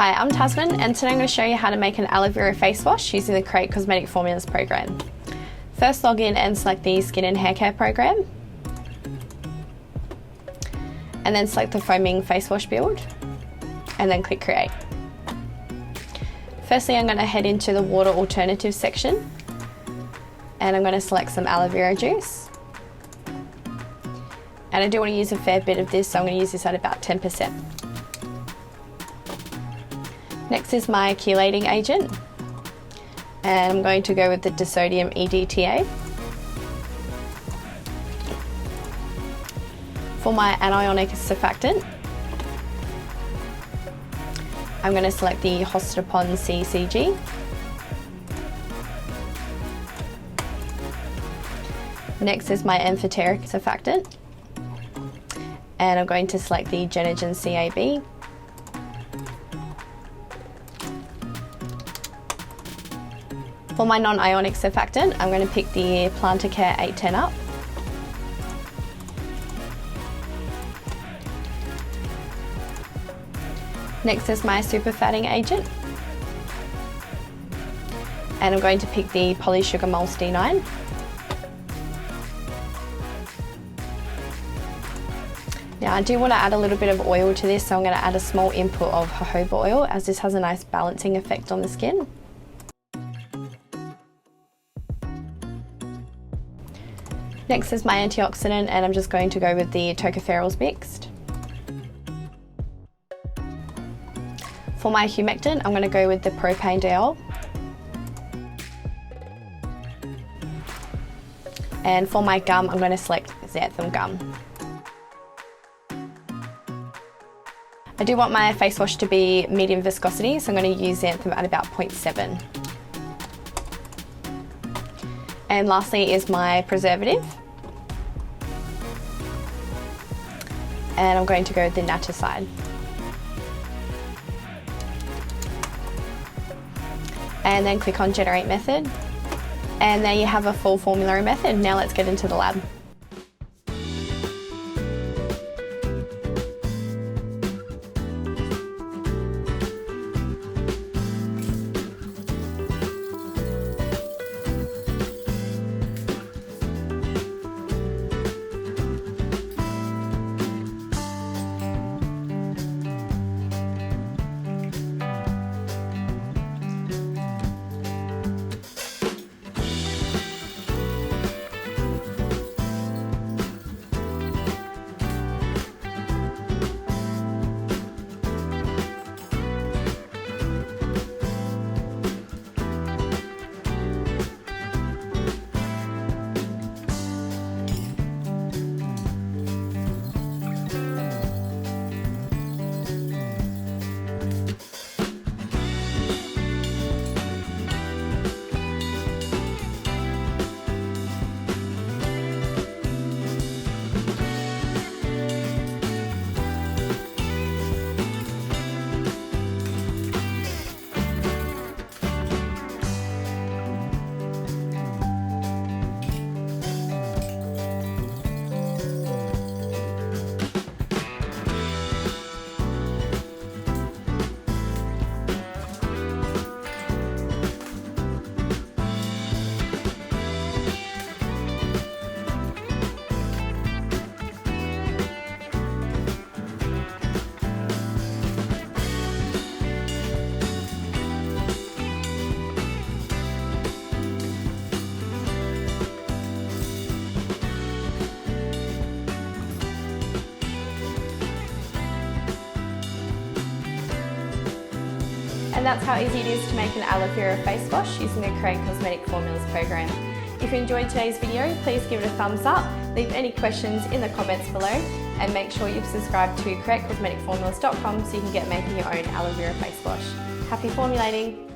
Hi, I'm Tasman and today I'm going to show you how to make an aloe vera face wash using the Create Cosmetic Formulas program. First, log in and select the Skin and Hair Care program, and then select the foaming face wash build and then click Create. Firstly, I'm going to head into the water alternatives section and I'm going to select some aloe vera juice. And I do want to use a fair bit of this, so I'm going to use this at about 10%. Next is my chelating agent, and I'm going to go with the disodium EDTA. For my anionic surfactant, I'm going to select the Hostapon CCG. Next is my amphoteric surfactant, and I'm going to select the Genogen CAB. For my non-ionic surfactant, I'm going to pick the Plantacare 810 Up. Next is my superfatting agent, and I'm going to pick the Polysugar Mulse D9. Now I do want to add a little bit of oil to this, so I'm going to add a small input of jojoba oil, as this has a nice balancing effect on the skin. Next is my antioxidant, and I'm just going to go with the tocopherols mixed. For my humectant, I'm going to go with the propane diol. And for my gum, I'm going to select xanthan gum. I do want my face wash to be medium viscosity, so I'm going to use xanthan at about 0.7. And lastly is my preservative. And I'm going to go with the Naticide. And then click on Generate Method. And there you have a full formulary method. Now let's get into the lab. And that's how easy it is to make an aloe vera face wash using the Create Cosmetic Formulas program. If you enjoyed today's video, please give it a thumbs up, leave any questions in the comments below, and make sure you've subscribed to createcosmeticformulas.com so you can get making your own aloe vera face wash. Happy formulating!